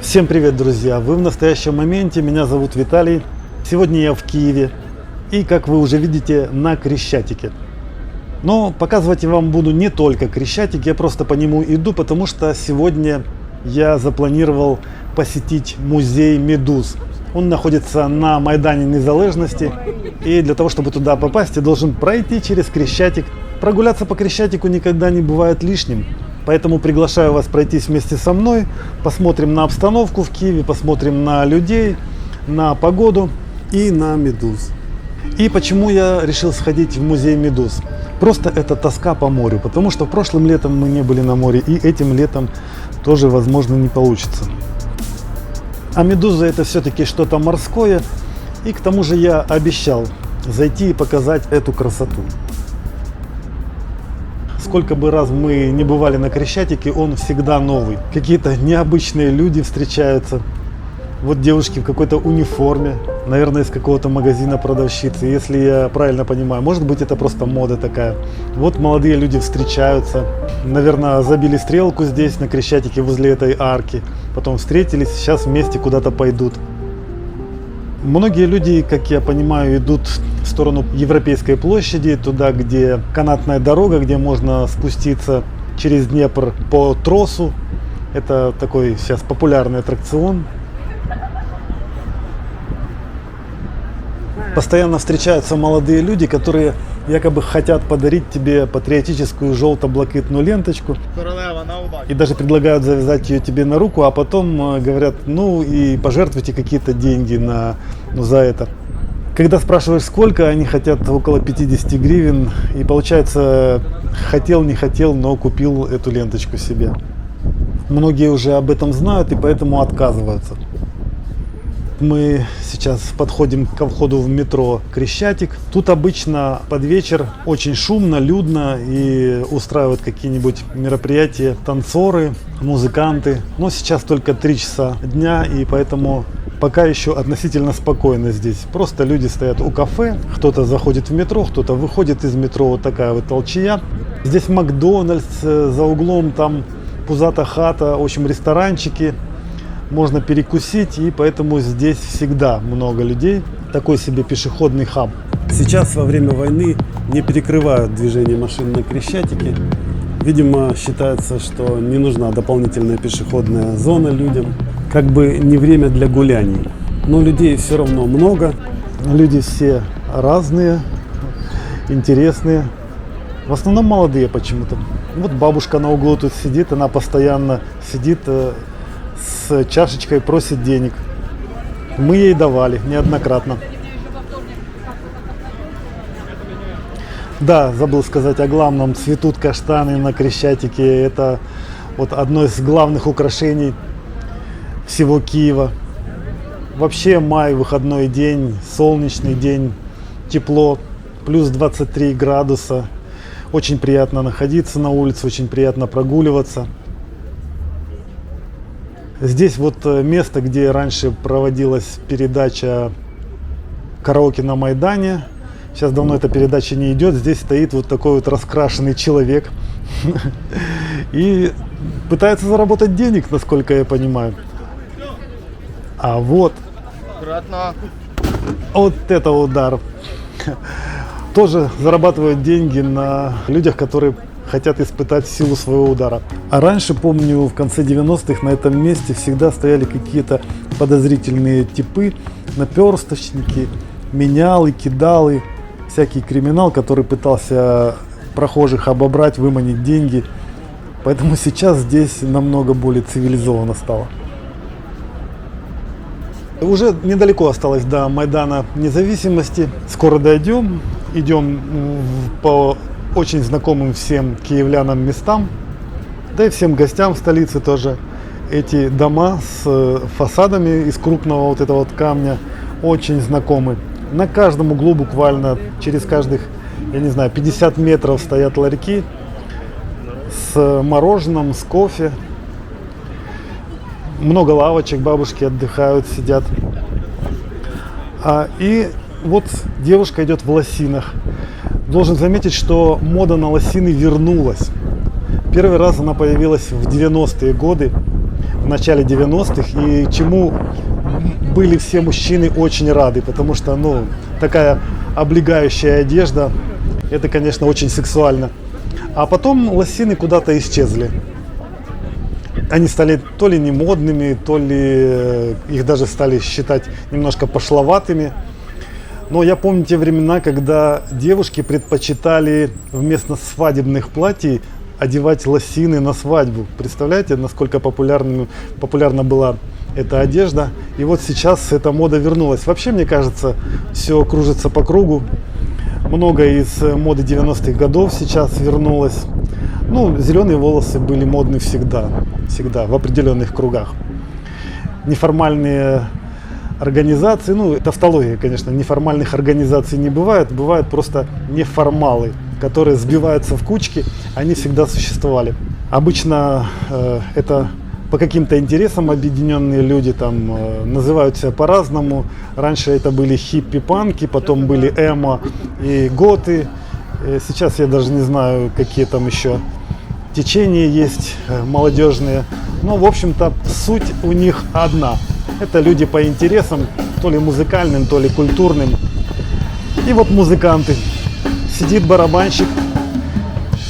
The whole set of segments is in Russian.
Всем привет, друзья! Вы в настоящем моменте, меня зовут Виталий. Сегодня я в Киеве и, как вы уже видите, на Крещатике. Но показывать я вам буду не только Крещатик, я просто по нему иду, потому что сегодня я запланировал посетить музей медуз. Он находится на Майдане Незалежности, и для того, чтобы туда попасть, я должен пройти через Крещатик. Прогуляться по Крещатику никогда не бывает лишним. Поэтому приглашаю вас пройтись вместе со мной, посмотрим на обстановку в Киеве, посмотрим на людей, на погоду и на медуз. И почему я решил сходить в музей медуз? Просто это тоска по морю, потому что прошлым летом мы не были на море, и этим летом тоже, возможно, не получится. А медуза — это все-таки что-то морское, и к тому же я обещал зайти и показать эту красоту. Сколько бы раз мы не бывали на Крещатике, он всегда новый. Какие-то необычные люди встречаются. Вот девушки в какой-то униформе, наверное, из какого-то магазина продавщицы, если я правильно понимаю. Может быть, это просто мода такая. Вот молодые люди встречаются. Наверное, забили стрелку здесь, на Крещатике, возле этой арки. Потом встретились, сейчас вместе куда-то пойдут. Многие люди, как я понимаю, идут в сторону Европейской площади, туда, где канатная дорога, где можно спуститься через Днепр по тросу. Это такой сейчас популярный аттракцион. Постоянно встречаются молодые люди, которые якобы хотят подарить тебе патриотическую желто-блакитную ленточку. И даже предлагают завязать ее тебе на руку, а потом говорят, ну и пожертвуйте какие-то деньги за это. Когда спрашиваешь сколько, они хотят около 50 гривен. И получается, хотел, не хотел, но купил эту ленточку себе. Многие уже об этом знают и поэтому отказываются. Мы сейчас подходим ко входу в метро Крещатик. Тут обычно под вечер очень шумно, людно и устраивают какие-нибудь мероприятия танцоры, музыканты. Но сейчас только 3 часа дня, и поэтому пока еще относительно спокойно здесь. Просто люди стоят у кафе, кто-то заходит в метро, кто-то выходит из метро. Вот такая вот толчья. Здесь Макдональдс, за углом там пузата хата, в общем, ресторанчики. Можно перекусить, и поэтому здесь всегда много людей. Такой себе пешеходный хаб. Сейчас во время войны не перекрывают движение машин на Крещатике. Видимо, считается, что не нужна дополнительная пешеходная зона людям. Как бы не время для гуляний. Но людей все равно много. Люди все разные, интересные. В основном молодые почему-то. Вот бабушка на углу тут сидит, она постоянно сидит с чашечкой, просит денег. Мы ей давали неоднократно. Да, забыл сказать о главном. Цветут каштаны на Крещатике. Это вот одно из главных украшений всего Киева. Вообще май, выходной день, солнечный день, тепло, плюс 23 градуса. Очень приятно находиться на улице, очень приятно прогуливаться. Здесь вот место, где раньше проводилась передача «Караоке на Майдане». Сейчас давно эта передача не идет. Здесь стоит вот такой вот раскрашенный человек и пытается заработать денег, насколько я понимаю. А вот это удар. Тоже зарабатывают деньги на людях, которые хотят испытать силу своего удара. А раньше, помню, в конце 90-х на этом месте всегда стояли какие-то подозрительные типы, наперсточники, менялы, кидалы, всякий криминал, который пытался прохожих обобрать, выманить деньги. Поэтому сейчас здесь намного более цивилизованно стало. Уже недалеко осталось до Майдана Независимости. Скоро дойдем. Идем по очень знакомым всем киевлянам местам, да и всем гостям столицы тоже. Эти дома с фасадами из крупного вот этого вот камня очень знакомы. На каждом углу буквально через каждых, я не знаю, 50 метров стоят ларьки с мороженым, с кофе. Много лавочек, бабушки отдыхают, сидят. И вот девушка идет в лосинах. Должен заметить, что мода на лосины вернулась. Первый раз она появилась в 90-е годы. в начале 90-х, и чему были все мужчины очень рады, потому что, ну, такая облегающая одежда, это, конечно, очень сексуально. А потом лосины куда-то исчезли. Они стали то ли не модными, то ли их даже стали считать немножко пошловатыми. Но я помню те времена, когда девушки предпочитали вместо свадебных платьев одевать лосины на свадьбу. Представляете, насколько популярна была эта одежда. И вот сейчас эта мода вернулась. Вообще, мне кажется, все кружится по кругу. Много из моды 90-х годов сейчас вернулось. Ну, зеленые волосы были модны всегда, в определенных кругах. Неформальные организации, ну, тавтология, конечно, неформальных организаций не бывает, бывают просто неформалы, которые сбиваются в кучки, они всегда существовали. Обычно это по каким-то интересам объединенные люди, там называют себя по-разному. Раньше это были хиппи-панки, потом были эмо и готы. Сейчас я даже не знаю, какие там еще течения есть молодежные. Но, в общем-то, суть у них одна. Это люди по интересам, то ли музыкальным, то ли культурным. И вот музыканты. Сидит барабанщик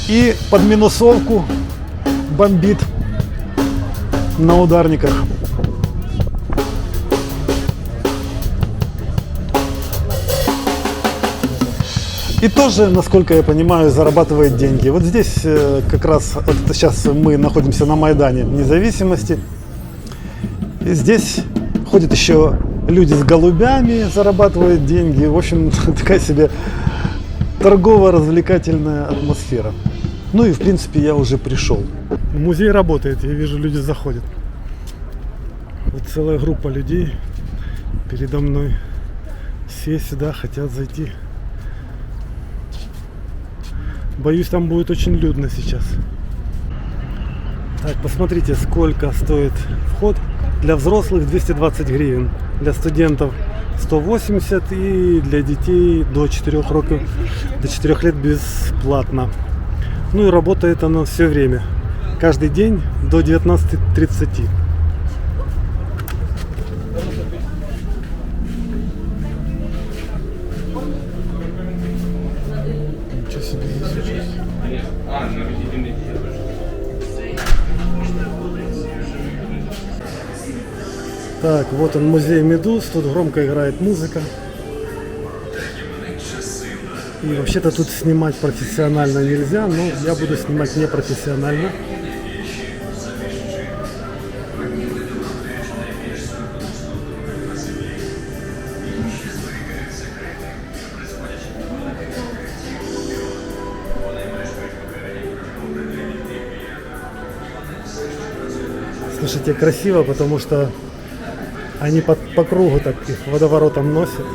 и под минусовку бомбит на ударниках. И тоже, насколько я понимаю, зарабатывает деньги. Вот здесь как раз, вот сейчас мы находимся на Майдане Независимости. И здесь ходят еще люди с голубями, зарабатывают деньги. В общем, такая себе торгово-развлекательная атмосфера. Ну и в принципе я уже пришел. Музей работает, я вижу, люди заходят. Вот целая группа людей передо мной. Все сюда хотят зайти. Боюсь, там будет очень людно сейчас. Так, посмотрите, сколько стоит вход. Для взрослых 220 гривен, для студентов 180 и для детей до 4 лет бесплатно. Ну и работает оно все время. Каждый день до 19:30. Ничего себе здесь сейчас. Так, вот он, музей медуз, тут громко играет музыка. И вообще-то тут снимать профессионально нельзя, но я буду снимать непрофессионально. Слушайте, красиво, потому что они по кругу так их водоворотом носят,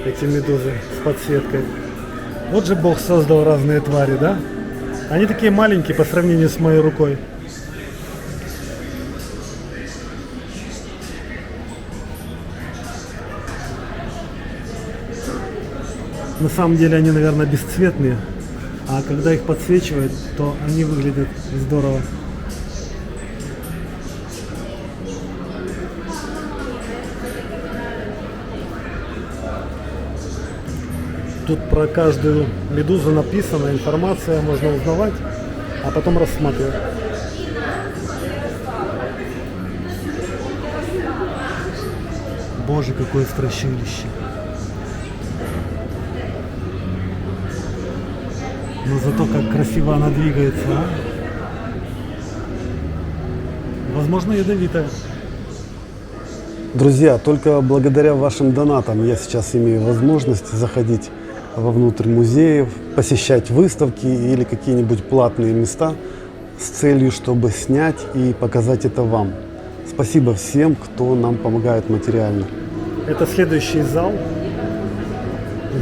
эти медузы с подсветкой. Вот же Бог создал разные твари, да? Они такие маленькие по сравнению с моей рукой. На самом деле они, наверное, бесцветные, а когда их подсвечивают, то они выглядят здорово. Тут про каждую медузу написана информация, можно узнавать, а потом рассматривать. Боже, какое страшилище. Но зато как красиво она двигается, а? Возможно, ядовитая. Друзья, только благодаря вашим донатам я сейчас имею возможность заходить вовнутрь музеев, посещать выставки или какие-нибудь платные места с целью, чтобы снять и показать это вам. Спасибо всем, кто нам помогает материально. Это следующий зал.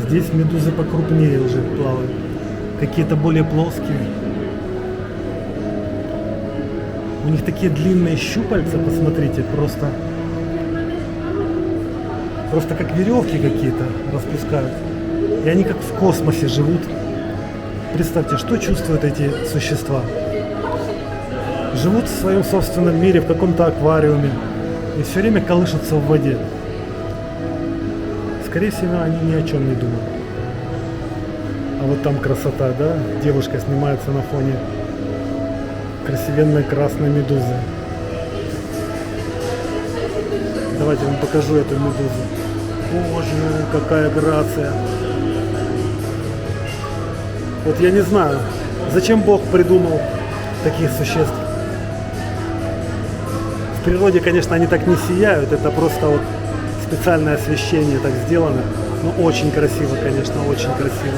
Здесь медузы покрупнее уже плавают. Какие-то более плоские. У них такие длинные щупальца, посмотрите, просто как веревки какие-то распускают. И они как в космосе живут. Представьте, что чувствуют эти существа. живут в своем собственном мире, в каком-то аквариуме и все время колышутся в воде. Скорее всего, они ни о чем не думают. А вот там красота, да? Девушка снимается на фоне красивенной красной медузы. Давайте я вам покажу эту медузу. Боже, какая грация. Вот я не знаю, зачем Бог придумал таких существ. В природе, конечно, они так не сияют, это просто вот специальное освещение так сделано. Но очень красиво, конечно, очень красиво.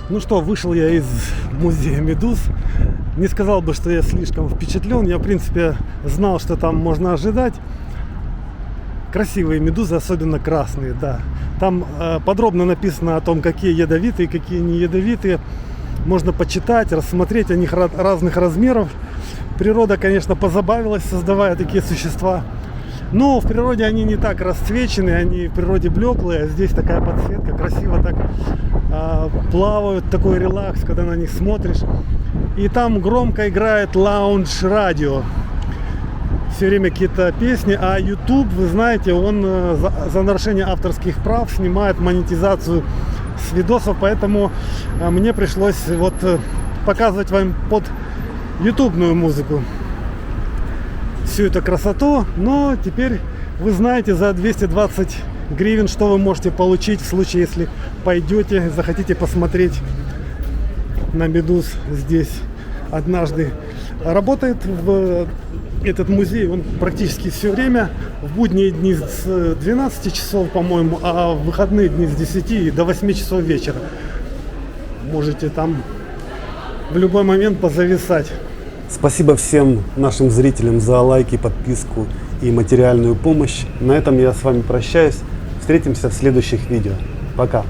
Ну что, вышел я из музея медуз. Не сказал бы, что я слишком впечатлен. Я, в принципе, знал, что там можно ожидать. Красивые медузы, особенно красные, да. Там подробно написано о том, какие ядовитые, какие не ядовитые. Можно почитать, рассмотреть о них разных размеров. Природа, конечно, позабавилась, создавая такие существа. Но в природе они не так расцвечены, они в природе блеклые, а здесь такая подсветка, красиво так плавают, такой релакс, когда на них смотришь. И там громко играет лаунж-радио. Все время какие-то песни, а YouTube, вы знаете, он за нарушение авторских прав снимает монетизацию с видосов, поэтому мне пришлось вот показывать вам под ютубную музыку всю эту красоту. Но теперь вы знаете, за 220 гривен, что вы можете получить в случае, если пойдете, захотите посмотреть на медуз здесь однажды. Работает этот музей, он практически все время, в будние дни с 12 часов, по-моему, а в выходные дни с 10 до 8 часов вечера. Можете там в любой момент позависать. Спасибо всем нашим зрителям за лайки, подписку и материальную помощь. На этом я с вами прощаюсь. Встретимся в следующих видео. Пока.